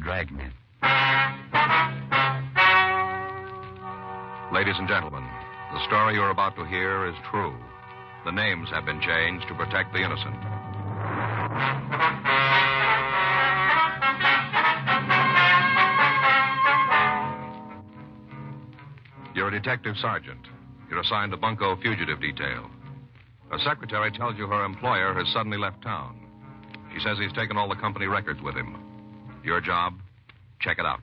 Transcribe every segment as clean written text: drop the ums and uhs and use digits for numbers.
Dragnet. Ladies and gentlemen, the story you're about to hear is true. The names have been changed to protect the innocent. You're a detective sergeant. You're assigned to Bunko Fugitive Detail. A secretary tells you her employer has suddenly left town. She says he's taken all the company records with him. Your job? Check it out.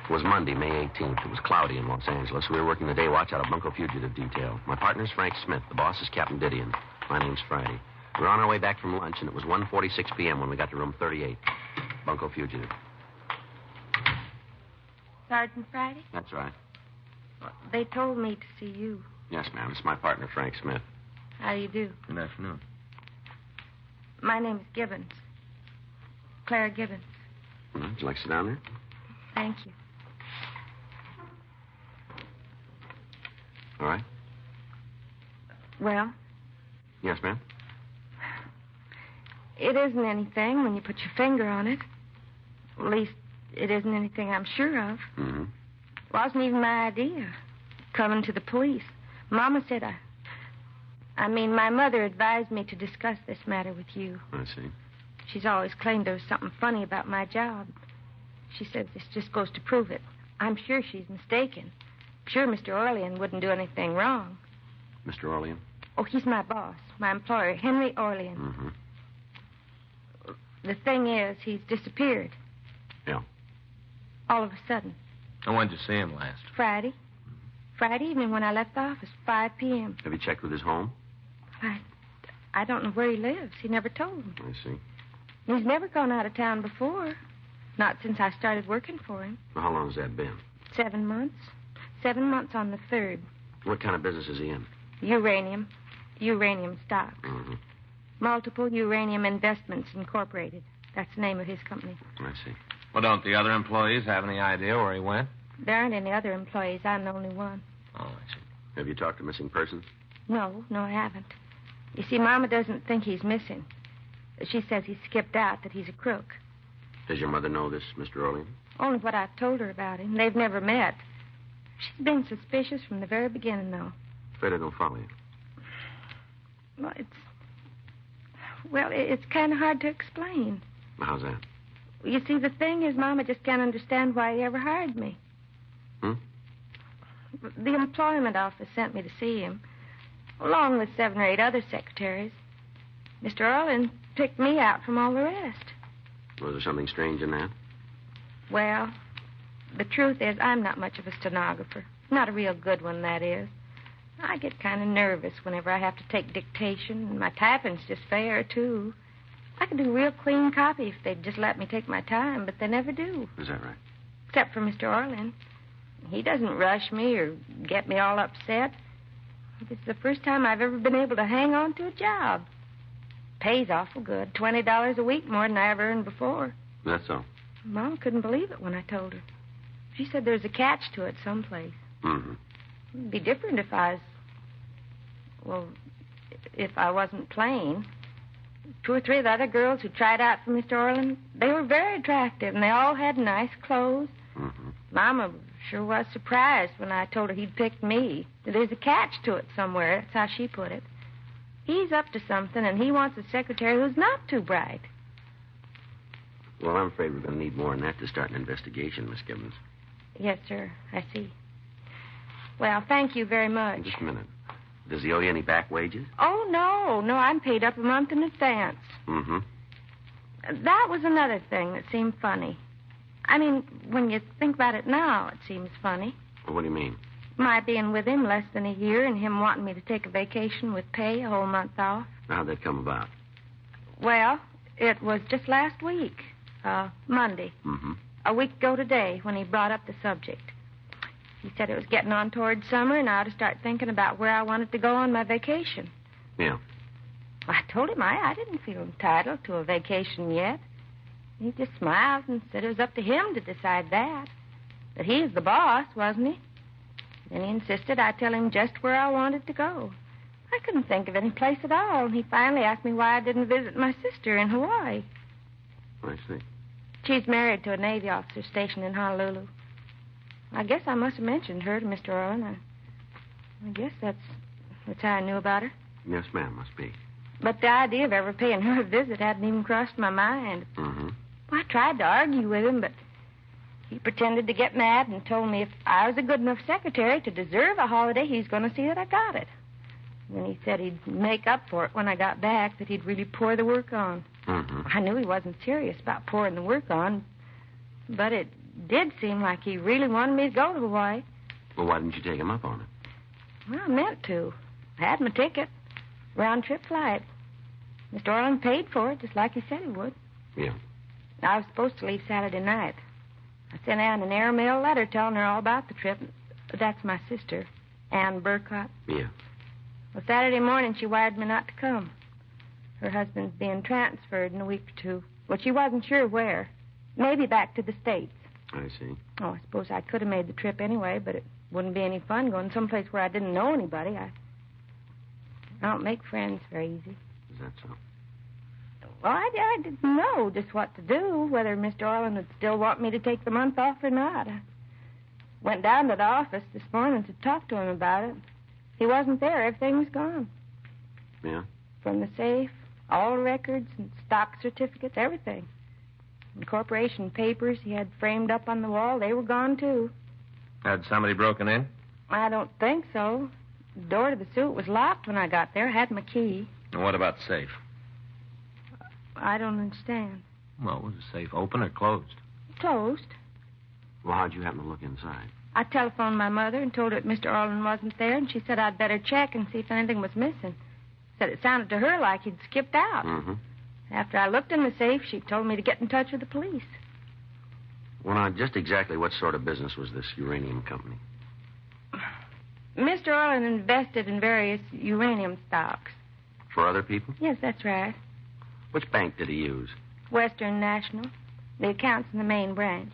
It was Monday, May 18th. It was cloudy in Los Angeles. We were working the day watch out of Bunko Fugitive Detail. My partner's Frank Smith. The boss is Captain Didion. My name's Friday. We were on our way back from lunch, and it was 1:46 p.m. when we got to room 38. Bunko Fugitive. Sergeant Friday? That's right. They told me to see you. Yes, ma'am. It's my partner, Frank Smith. How do you do? Good afternoon. My name's Gibbons. Clara Gibbons. Would you like to sit down there? Thank you. All right. Well? Yes, ma'am. It isn't anything when you put your finger on it. At least, it isn't anything I'm sure of. Mm-hmm. Wasn't even my idea. Coming to the police. Mama said my mother advised me to discuss this matter with you. I see. She's always claimed there was something funny about my job. She says this just goes to prove it. I'm sure she's mistaken. Sure Mr. Orlean wouldn't do anything wrong. Mr. Orlean? Oh, he's my boss, my employer, Henry Orlean. Mm-hmm. The thing is, he's disappeared. Yeah. All of a sudden. And when did you see him last? Friday. Friday evening when I left the office, 5 p.m. Have you checked with his home? I don't know where he lives. He never told me. I see. He's never gone out of town before. Not since I started working for him. Well, how long has that been? 7 months. 7 months on the 3rd. What kind of business is he in? Uranium. Uranium stocks. Mm-hmm. Multiple Uranium Investments Incorporated. That's the name of his company. I see. Well, don't the other employees have any idea where he went? There aren't any other employees. I'm the only one. Oh, I see. Have you talked to missing persons? No, I haven't. You see, Mama doesn't think he's missing. She says he skipped out, that he's a crook. Does your mother know this, Mr. Orlean? Only what I've told her about him. They've never met. She's been suspicious from the very beginning, though. Afraid I don't follow you. Well, it's kind of hard to explain. How's that? You see, the thing is, Mama just can't understand why he ever hired me. The employment office sent me to see him, along with 7 or 8 other secretaries. Mr. Orlean picked me out from all the rest. Was there something strange in that? Well, the truth is, I'm not much of a stenographer. Not a real good one, that is. I get kind of nervous whenever I have to take dictation, and my typing's just fair, too. I could do real clean copy if they'd just let me take my time, but they never do. Is that right? Except for Mr. Orlean. He doesn't rush me or get me all upset. It's the first time I've ever been able to hang on to a job. Pays awful good. $20 a week more than I ever earned before. That's so. Mom couldn't believe it when I told her. She said there's a catch to it someplace. Mm-hmm. It'd be different if I wasn't plain. 2 or 3 of the other girls who tried out for Mr. Orlean, they were very attractive, and they all had nice clothes. Mm-hmm. Mama sure was surprised when I told her he'd picked me. There's a catch to it somewhere. That's how she put it. He's up to something, and he wants a secretary who's not too bright. Well, I'm afraid we're going to need more than that to start an investigation, Miss Gibbons. Yes, sir. I see. Well, thank you very much. Just a minute. Does he owe you any back wages? Oh, no. No, I'm paid up a month in advance. Mm-hmm. That was another thing that seemed funny. I mean, when you think about it now, it seems funny. Well, what do you mean? My being with him less than a year and him wanting me to take a vacation with pay, a whole month off. How'd that come about? Well, it was just last week, Monday. Mm-hmm. A week ago today when he brought up the subject. He said it was getting on toward summer and I ought to start thinking about where I wanted to go on my vacation. Yeah. I told him I didn't feel entitled to a vacation yet. He just smiled and said it was up to him to decide that. That he's the boss, wasn't he? Then he insisted I tell him just where I wanted to go. I couldn't think of any place at all. He finally asked me why I didn't visit my sister in Hawaii. I see. She's married to a Navy officer stationed in Honolulu. I guess I must have mentioned her to Mr. Orland. I guess that's how I knew about her. Yes, ma'am, must be. But the idea of ever paying her a visit hadn't even crossed my mind. Mm-hmm. Well, I tried to argue with him, but he pretended to get mad and told me if I was a good enough secretary to deserve a holiday, he's going to see that I got it. Then he said he'd make up for it when I got back, that he'd really pour the work on. Mm-hmm. I knew he wasn't serious about pouring the work on, but it did seem like he really wanted me to go to Hawaii. Well, why didn't you take him up on it? Well, I meant to. I had my ticket. Round-trip flight. Mr. Orland paid for it, just like he said he would. Yeah. I was supposed to leave Saturday night. I sent Ann an airmail letter telling her all about the trip. That's my sister, Ann Burcott. Yeah. Well, Saturday morning, she wired me not to come. Her husband's being transferred in a week or two. Well, she wasn't sure where. Maybe back to the States. I see. Oh, I suppose I could have made the trip anyway, but it wouldn't be any fun going someplace where I didn't know anybody. I don't make friends very easy. Is that so? Well, I didn't know just what to do, whether Mr. Orland would still want me to take the month off or not. I went down to the office this morning to talk to him about it. He wasn't there. Everything was gone. Yeah? From the safe, all records and stock certificates, everything. And corporation papers he had framed up on the wall, they were gone, too. Had somebody broken in? I don't think so. The door to the suite was locked when I got there. I had my key. And what about the safe? I don't understand. Well, was the safe open or closed? Closed. Well, how'd you happen to look inside? I telephoned my mother and told her that Mr. Orland wasn't there, and she said I'd better check and see if anything was missing. Said it sounded to her like he'd skipped out. Mm-hmm. After I looked in the safe, she told me to get in touch with the police. Well, now, just exactly what sort of business was this uranium company? Mr. Orland invested in various uranium stocks. For other people? Yes, that's right. Which bank did he use? Western National. The account's in the main branch.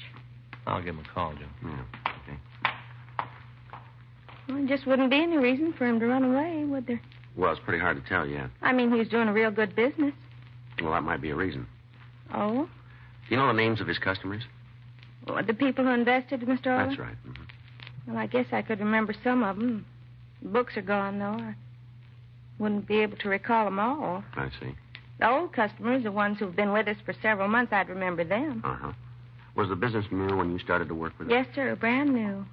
I'll give him a call, Jim. Yeah, okay. Well, there just wouldn't be any reason for him to run away, would there? Well, it's pretty hard to tell yet. I mean, he was doing a real good business. Well, that might be a reason. Oh? Do you know the names of his customers? Well, the people who invested in Mr. Orland? That's right. Mm-hmm. Well, I guess I could remember some of them. The books are gone, though. I wouldn't be able to recall them all. I see. The old customers, the ones who've been with us for several months, I'd remember them. Uh-huh. Was the business new when you started to work with it? Yes, sir, brand new.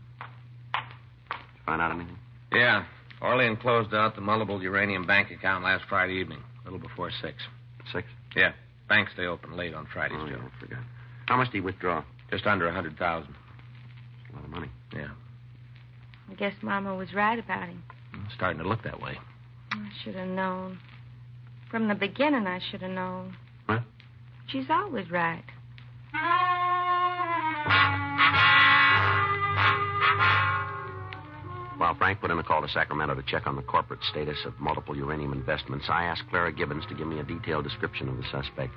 Did you find out anything? Yeah. Orlean closed out the multiple uranium bank account last Friday evening, a little before 6. 6? Yeah. Banks stay open late on Fridays, Oh, Joe. yeah, I forgot. How much did he withdraw? Just under 100,000. A lot of money. Yeah. I guess Mama was right about him. It's starting to look that way. I should have known. From the beginning, I should have known. What? She's always right. While Frank put in a call to Sacramento to check on the corporate status of multiple uranium investments, I asked Clara Gibbons to give me a detailed description of the suspect.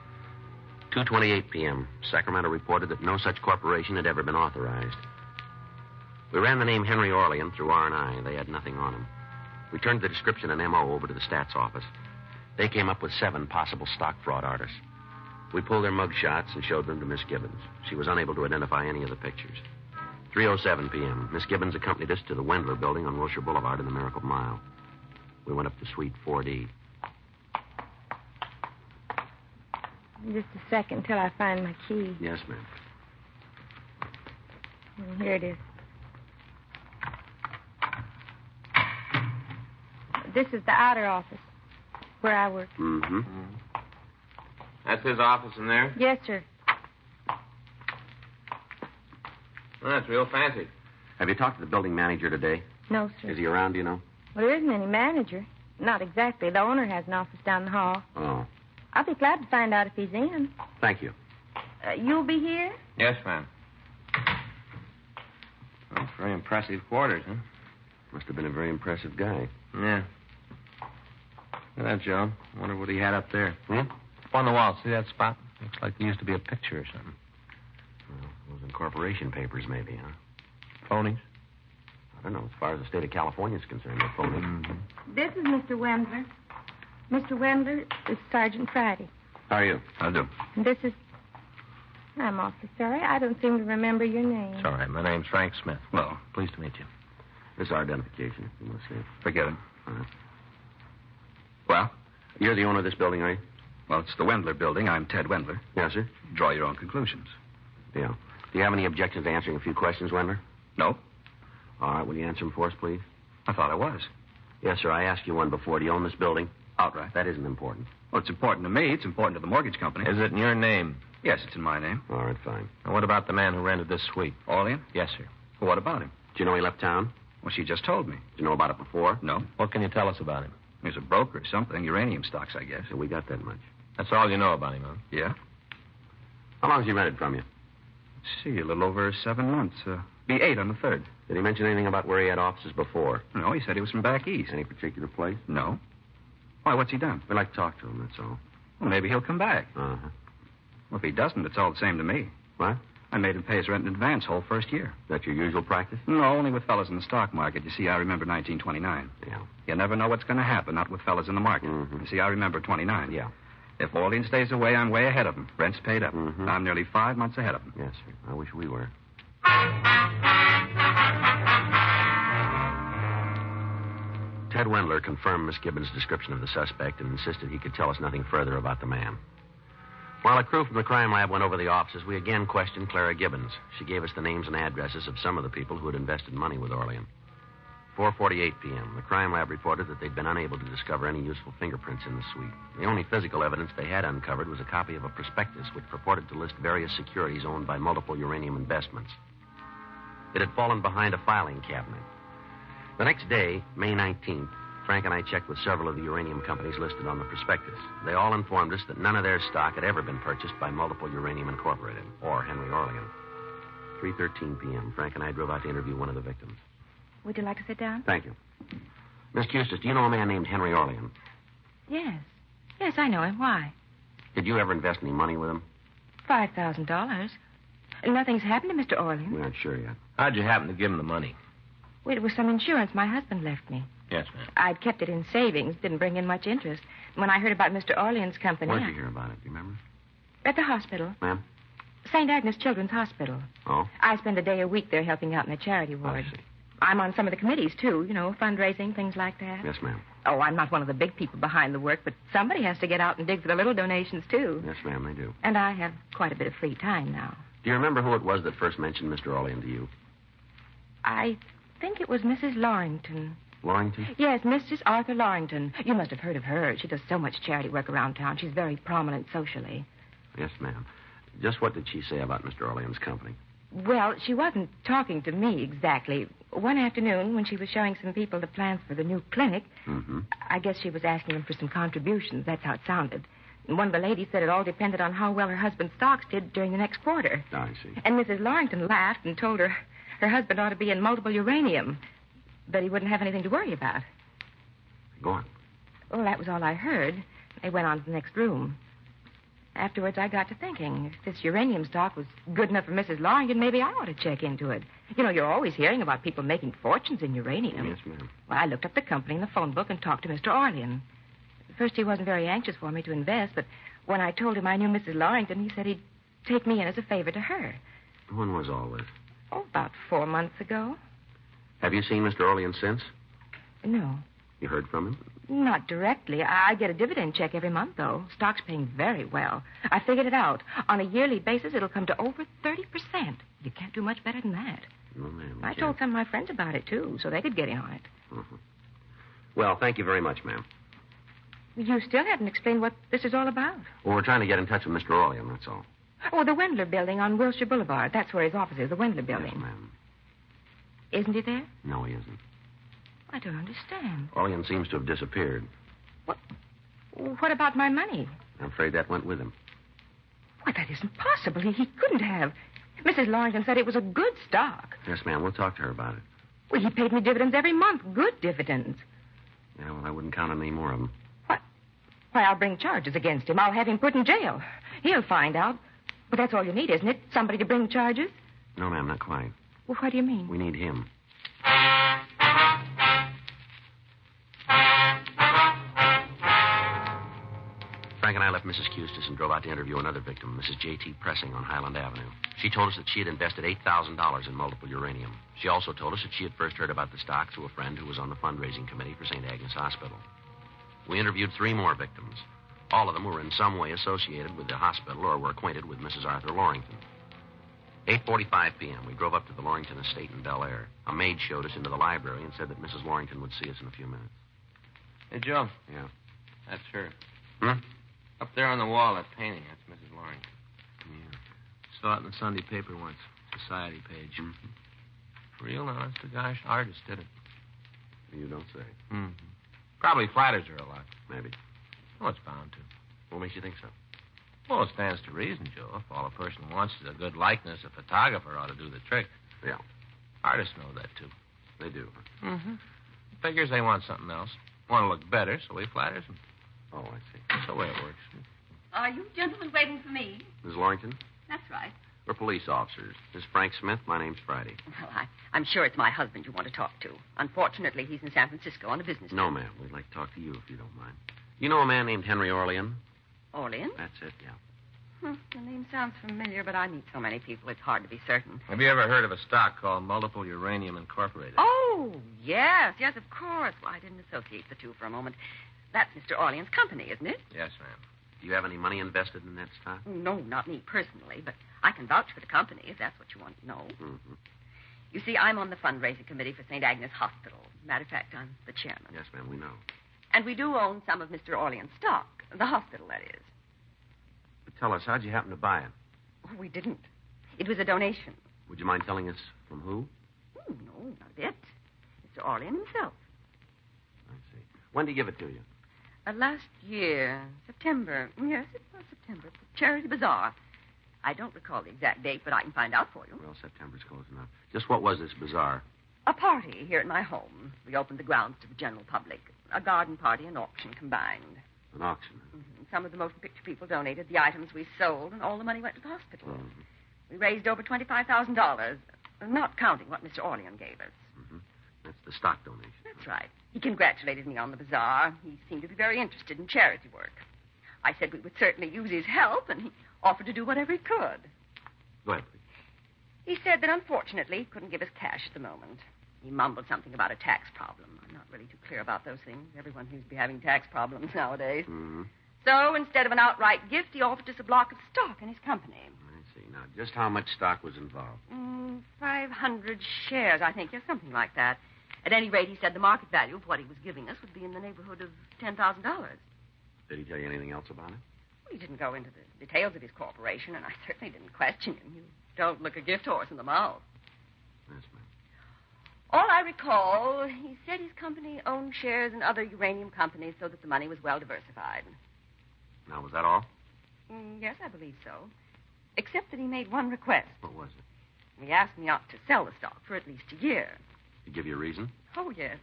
2:28 p.m., Sacramento reported that no such corporation had ever been authorized. We ran the name Henry Orlean through R&I. They had nothing on him. We turned the description and MO over to the stats office. They came up with 7 possible stock fraud artists. We pulled their mug shots and showed them to Miss Gibbons. She was unable to identify any of the pictures. 3:07 p.m., Miss Gibbons accompanied us to the Wendler building on Wilshire Boulevard in the Miracle Mile. We went up to suite 4D. Just a second till I find my key. Yes, ma'am. Here it is. This is the outer office where I work. Mm-hmm. That's his office in there? Yes, sir. Well, that's real fancy. Have you talked to the building manager today? No, sir. Is he around, do you know? Well, there isn't any manager. Not exactly. The owner has an office down the hall. Oh. I'll be glad to find out if he's in. Thank you. You'll be here? Yes, ma'am. Well, very impressive quarters, huh? Must have been a very impressive guy. Yeah. Look at that, Joe. Wonder what he had up there. Hmm? Up on the wall. See that spot? Looks like there used to be a picture or something. Well, those incorporation papers, maybe, huh? Phonies? I don't know. As far as the state of California is concerned, they're phony. Mm-hmm. This is Mr. Wendler. Mr. Wendler, this is Sergeant Friday. How are you? I do. And this is... I'm awfully sorry. I don't seem to remember your name. It's all right. My name's Frank Smith. Well, Pleased to meet you. This is our identification, if you want to see it. forget it. All right. Well, You're the owner of this building, are you? well, it's the Wendler building. I'm Ted Wendler. Yes, sir. Draw your own conclusions. Yeah. Do you have any objections to answering a few questions, Wendler? No, All right. Will you answer them for us, please? I thought I was. Yes, sir. I asked you one before. Do you own this building? Outright. That isn't important. Well, it's important to me. It's important to the mortgage company. Is it in your name? Yes, it's in my name. All right, fine. And what about the man who rented this suite? Orlean? Yes, sir. Well, what about him? Do you know he left town? Well, she just told me. Did you know about it before? No. What can you tell us about him? He's a broker or something. Uranium stocks, I guess. So we got that much. That's all you know about him, huh? Yeah? How long's he rented from you? Let's see, a little over 7 months. Be 8 on the 3rd. Did he mention anything about where he had offices before? No, he said he was from back east. Any particular place? No. Why, what's he done? We'd like to talk to him, that's all. Well, maybe he'll come back. Uh-huh. Well, if he doesn't, it's all the same to me. What? I made him pay his rent in advance whole first year. That your usual practice? No, only with fellas in the stock market. You see, I remember 1929. Yeah. You never know what's going to happen, not with fellas in the market. Mhm. You see, I remember 29. Yeah. If Orlean stays away, I'm way ahead of him. Rent's paid up. Mhm. I'm nearly 5 months ahead of him. Yes, sir. I wish we were. Ted Wendler confirmed Miss Gibbons' description of the suspect and insisted he could tell us nothing further about the man. While a crew from the crime lab went over the offices, we again questioned Clara Gibbons. She gave us the names and addresses of some of the people who had invested money with Orlean. 4:48 p.m., the crime lab reported that they'd been unable to discover any useful fingerprints in the suite. The only physical evidence they had uncovered was a copy of a prospectus which purported to list various securities owned by multiple uranium investments. It had fallen behind a filing cabinet. The next day, May 19th, Frank and I checked with several of the uranium companies listed on the prospectus. They all informed us that none of their stock had ever been purchased by Multiple Uranium Incorporated or Henry Orlean. 3:13 p.m., Frank and I drove out to interview one of the victims. Would you like to sit down? Thank you. Miss Custis, do you know a man named Henry Orlean? Yes. Yes, I know him. Why? Did you ever invest any money with him? $5,000. Nothing's happened to Mr. Orlean. We aren't sure yet. How'd you happen to give him the money? Well, it was some insurance my husband left me. Yes, ma'am. I'd kept it in savings. Didn't bring in much interest. When I heard about Mr. Orlean's company... Where'd you hear about it? Do you remember? At the hospital. Ma'am? St. Agnes Children's Hospital. Oh? I spend a day a week there helping out in the charity ward. I see. I'm on some of the committees, too. You know, fundraising, things like that. Yes, ma'am. Oh, I'm not one of the big people behind the work, but somebody has to get out and dig for the little donations, too. Yes, ma'am, they do. And I have quite a bit of free time now. Do you remember who it was that first mentioned Mr. Orlean to you? I think it was Mrs. Lorrington. Lorrington? Yes, Mrs. Arthur Lorrington. You must have heard of her. She does so much charity work around town. She's very prominent socially. Yes, ma'am. Just what did she say about Mr. Orlean's company? Well, she wasn't talking to me exactly. One afternoon, when she was showing some people the plans for the new clinic, Mm-hmm. I guess she was asking them for some contributions. That's how it sounded. And one of the ladies said it all depended on how well her husband's stocks did during the next quarter. I see. And Mrs. Lorrington laughed and told her her husband ought to be in multiple uranium, but he wouldn't have anything to worry about. Go on. Well, that was all I heard. They went on to the next room. Afterwards, I got to thinking, if this uranium stock was good enough for Mrs. Lorrington, maybe I ought to check into it. You know, you're always hearing about people making fortunes in uranium. Yes, ma'am. Well, I looked up the company in the phone book and talked to Mr. Orlean. At first, he wasn't very anxious for me to invest, but when I told him I knew Mrs. Lorrington, he said he'd take me in as a favor to her. When was all this? Oh, about 4 months ago. Have you seen Mr. Orlean since? No, You heard from him? not directly. I get a dividend check every month, though. Stock's paying very well. I figured it out. On a yearly basis, it'll come to over 30%. You can't do much better than that. No, ma'am. I told some of my friends about it, too, so they could get in on it. Mm-hmm. Well, thank you very much, ma'am. You still haven't explained what this is all about. Well, we're trying to get in touch with Mr. Orlean, that's all. Oh, the Wendler building on Wilshire Boulevard. That's where his office is, the Wendler building. Yes, ma'am. Isn't he there? No, he isn't. I don't understand. Orlean seems to have disappeared. What about my money? I'm afraid that went with him. Why, that isn't possible. He couldn't have. Mrs. Lorrington said it was a good stock. Yes, ma'am. We'll talk to her about it. Well, he paid me dividends every month. Good dividends. Yeah, well, I wouldn't count on any more of them. Why, I'll bring charges against him. I'll have him put in jail. He'll find out. But that's all you need, isn't it? Somebody to bring charges? No, ma'am, not quite. Well, what do you mean? We need him. Frank and I left Mrs. Custis and drove out to interview another victim, Mrs. J.T. Pressing on Highland Avenue. She told us that she had invested $8,000 in multiple uranium. She also told us that she had first heard about the stock through a friend who was on the fundraising committee for St. Agnes Hospital. We interviewed 3 more victims. All of them were in some way associated with the hospital or were acquainted with Mrs. Arthur Lorington. 8:45 p.m., we drove up to the Lorington estate in Bel Air. A maid showed us into the library and said that Mrs. Lorington would see us in a few minutes. Hey, Joe. Yeah. That's her. Hmm? Up there on the wall, that painting, that's Mrs. Lorington. Yeah. Saw it in the Sunday paper once. Society page. Mm-hmm. Real honest to gosh, artist did it. You don't say. Mm-hmm. Probably flatters her a lot. Maybe. Oh, it's bound to. What makes you think so? Well, it stands to reason, Joe. If all a person wants is a good likeness, a photographer ought to do the trick. Yeah. Artists know that, too. They do. Mm-hmm. Figures they want something else. Want to look better, so he flatters them. Oh, I see. That's the way it works. Are you gentlemen waiting for me? Ms. Lorington? That's right. We're police officers. This is Frank Smith. My name's Friday. Well, I'm sure it's my husband you want to talk to. Unfortunately, he's in San Francisco on a business No, trip. ma'am. We'd like to talk to you if you don't mind. You know a man named Henry Orlean? Orlean? That's it, yeah. The name sounds familiar, but I meet so many people, it's hard to be certain. Have you ever heard of a stock called Multiple Uranium Incorporated? Oh, yes, of course. Well, I didn't associate the two for a moment. That's Mr. Orlean's company, isn't it? Yes, ma'am. Do you have any money invested in that stock? No, not me personally, but I can vouch for the company if that's what you want to know. Mm-hmm. You see, I'm on the fundraising committee for St. Agnes Hospital. Matter of fact, I'm the chairman. Yes, ma'am, we know. And we do own some of Mr. Orlean's stock. The hospital, that is. But tell us, how'd you happen to buy it? Oh, we didn't. It was a donation. Would you mind telling us from who? Oh, no, not a bit. Mr. Orlean himself. I see. When did he give it to you? Last year, September. Yes, it was September. Charity Bazaar. I don't recall the exact date, but I can find out for you. Well, September's close enough. Just what was this bazaar? A party here at my home. We opened the grounds to the general public. A garden party and auction combined. An auction. Some of the motion picture people donated the items we sold, and all the money went to the hospital. Mm-hmm. We raised over $25,000, not counting what Mr. Orlean gave us. Mm-hmm. That's the stock donation. That's right. He congratulated me on the bazaar. He seemed to be very interested in charity work. I said we would certainly use his help, and he offered to do whatever he could. Go ahead, please. He said that unfortunately he couldn't give us cash at the moment. He mumbled something about a tax problem. I'm not really too clear about those things. Everyone seems to be having tax problems nowadays. Mm-hmm. So instead of an outright gift, he offered us a block of stock in his company. I see. Now, just how much stock was involved? 500 shares, I think. Yes, something like that. At any rate, he said the market value of what he was giving us would be in the neighborhood of $10,000. Did he tell you anything else about it? He didn't go into the details of his corporation, and I certainly didn't question him. You don't look a gift horse in the mouth. Yes, ma'am. All I recall, he said his company owned shares in other uranium companies so that the money was well diversified. Now, was that all? Yes, I believe so. Except that he made one request. What was it? He asked me not to sell the stock for at least a year. Did he give you a reason? Oh, yes.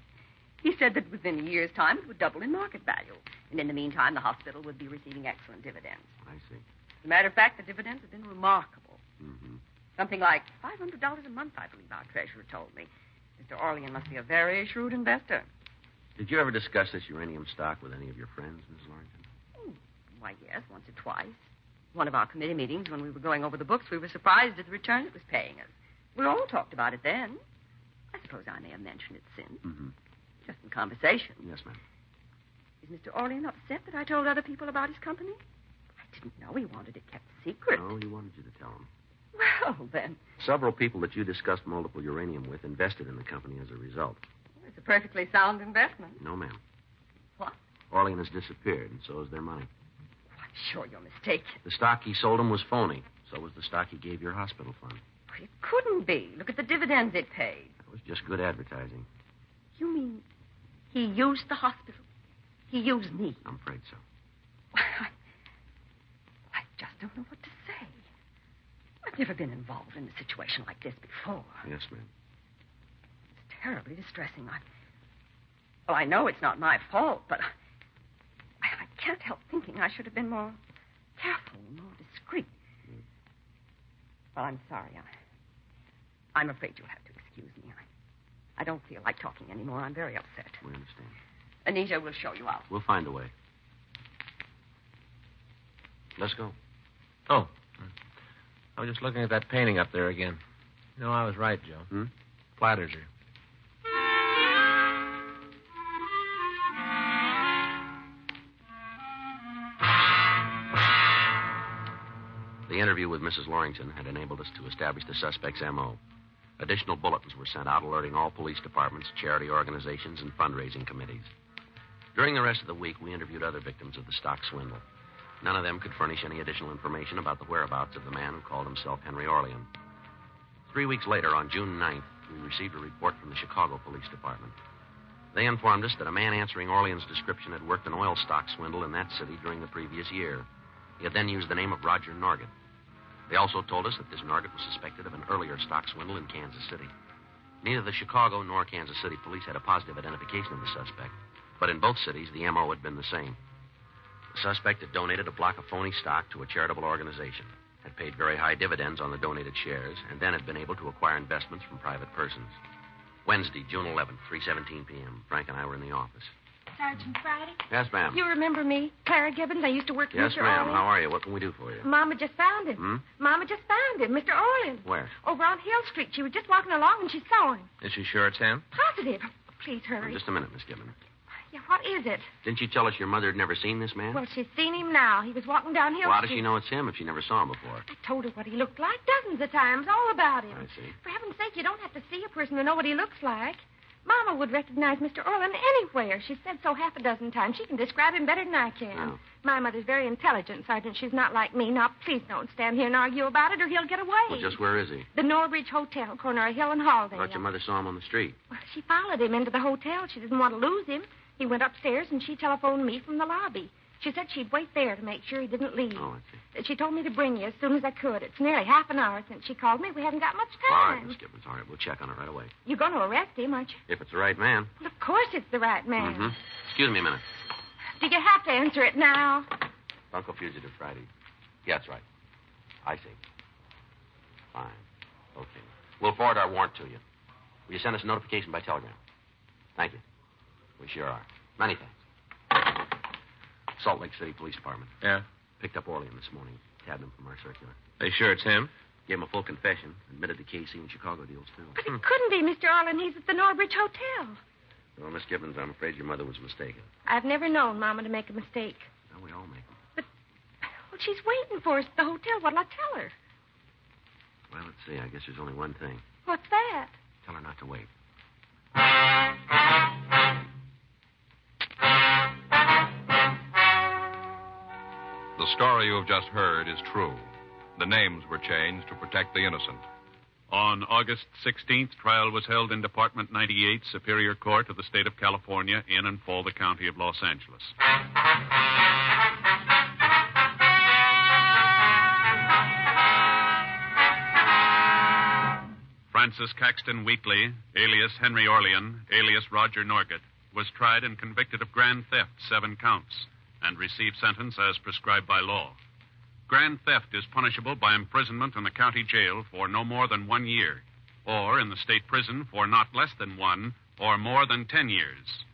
He said that within a year's time it would double in market value. And in the meantime, the hospital would be receiving excellent dividends. I see. As a matter of fact, the dividends have been remarkable. Mm-hmm. Something like $500 a month, I believe our treasurer told me. Mr. Orlean must be a very shrewd investor. Did you ever discuss this uranium stock with any of your friends, Mrs. Lorington? Why, yes, once or twice. One of our committee meetings, when we were going over the books, we were surprised at the return it was paying us. We all talked about it then. I suppose I may have mentioned it since. Mm-hmm. Just in conversation. Yes, ma'am. Is Mr. Orlean upset that I told other people about his company? I didn't know he wanted it kept secret. No, he wanted you to tell him. Well, then, Several people that you discussed multiple uranium with invested in the company as a result. it's a perfectly sound investment. No, ma'am. What? Orlean has disappeared, and so has their money. I'm sure you're mistaken. The stock he sold him was phony. So was the stock he gave your hospital fund. It couldn't be. Look at the dividends it paid. It was just good advertising. You mean he used the hospital? He used me? I'm afraid so. I just don't know what to say. I've never been involved in a situation like this before. Yes, ma'am. It's terribly distressing. Well, I know it's not my fault, but I can't help thinking I should have been more careful, more discreet. Well, I'm sorry. I'm afraid you'll have to excuse me. I don't feel like talking anymore. I'm very upset. We understand. Anita will show you out. We'll find a way. Let's go. Oh. I was just looking at that painting up there again. You know, I was right, Joe. Hmm? Flatters her. The interview with Mrs. Lorington had enabled us to establish the suspect's M.O. Additional bulletins were sent out alerting all police departments, charity organizations, and fundraising committees. During the rest of the week, we interviewed other victims of the stock swindle. None of them could furnish any additional information about the whereabouts of the man who called himself Henry Orlean. 3 weeks later, on June 9th, we received a report from the Chicago Police Department. They informed us that a man answering Orlean's description had worked an oil stock swindle in that city during the previous year. He had then used the name of Roger Norgett. They also told us that this Norgett was suspected of an earlier stock swindle in Kansas City. Neither the Chicago nor Kansas City police had a positive identification of the suspect, but in both cities, the M.O. had been the same. The suspect had donated a block of phony stock to a charitable organization, had paid very high dividends on the donated shares, and then had been able to acquire investments from private persons. Wednesday, June 11th, 3:17 p.m. Frank and I were in the office. Sergeant Friday? Yes, ma'am. You remember me? Clara Gibbons. I used to work for Yes, Mr. ma'am. Orlean. How are you? What can we do for you? Mama just found him. Hmm? Mama just found him, Mr. Orlean. Where? Over on Hill Street. She was just walking along and she saw him. Is she sure it's him? Positive. Please hurry. Just a minute, Miss Gibbons. Yeah, what is it? Didn't you tell us your mother had never seen this man? Well, she's seen him now. He was walking down Hill Well, how Street. does she know it's him if she never saw him before? I told her what he looked like dozens of times, all about him. I see. For heaven's sake, you don't have to see a person to know what he looks like. Mama would recognize Mr. Orlean anywhere. She said so half a dozen times. She can describe him better than I can. Oh. My mother's very intelligent, Sergeant. She's not like me. Now, please don't stand here and argue about it, or he'll get away. Well, just where is he? The Norridge Hotel, corner of Hill and Halldale. I thought your mother saw him on the street. Well, she followed him into the hotel. She didn't want to lose him. He went upstairs, and she telephoned me from the lobby. She said she'd wait there to make sure he didn't leave. Oh, I see. She told me to bring you as soon as I could. It's nearly half an hour since she called me. We haven't got much All right, time. Miss Gibbons. All right, we'll check on it right away. You're going to arrest him, aren't you? If it's the right man. Well, of course it's the right man. Mm-hmm. Excuse me a minute. Do you have to answer it now? Bunko Fugitive Friday. Yeah, that's right. I see. Fine. Okay. We'll forward our warrant to you. Will you send us a notification by telegram? Thank you. We sure are. Many thanks. Salt Lake City Police Department. Yeah? Picked up Orlean this morning. Tabbed him from our circular. They sure it's him? Gave him a full confession. Admitted to KC and Chicago deals, too. But it couldn't be Mr. Orlean. He's at the Norridge Hotel. Well, Miss Gibbons, I'm afraid your mother was mistaken. I've never known Mama to make a mistake. Well, we all make them. Well, she's waiting for us at the hotel. What'll I tell her? Well, let's see. I guess there's only one thing. What's that? Tell her not to wait. The story you have just heard is true. The names were changed to protect the innocent. On August 16th, trial was held in Department 98, Superior Court of the State of California, in and for the County of Los Angeles. Francis Caxton Wheatley, alias Henry Orlean, alias Roger Norgett, was tried and convicted of grand theft, 7 counts, and received sentence as prescribed by law. Grand theft is punishable by imprisonment in the county jail for no more than 1 year, or in the state prison for not less than 1 or more than 10 years.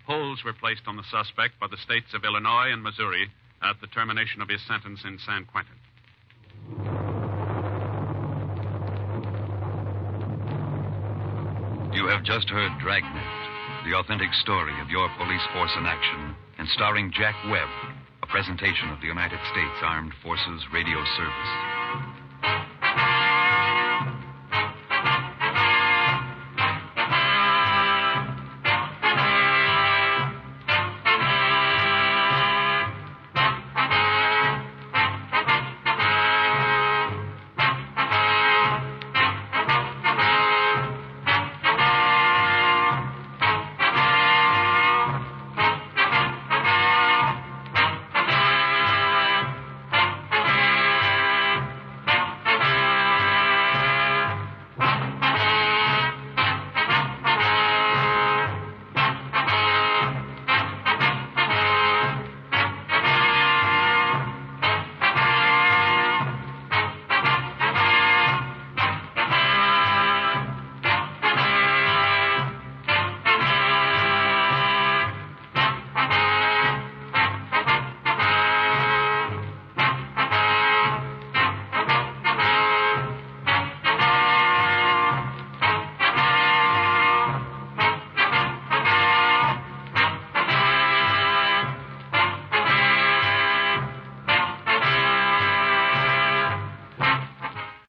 Holds were placed on the suspect by the states of Illinois and Missouri at the termination of his sentence in San Quentin. You have just heard Dragnet, the authentic story of your police force in action, and starring Jack Webb, a presentation of the United States Armed Forces Radio Service.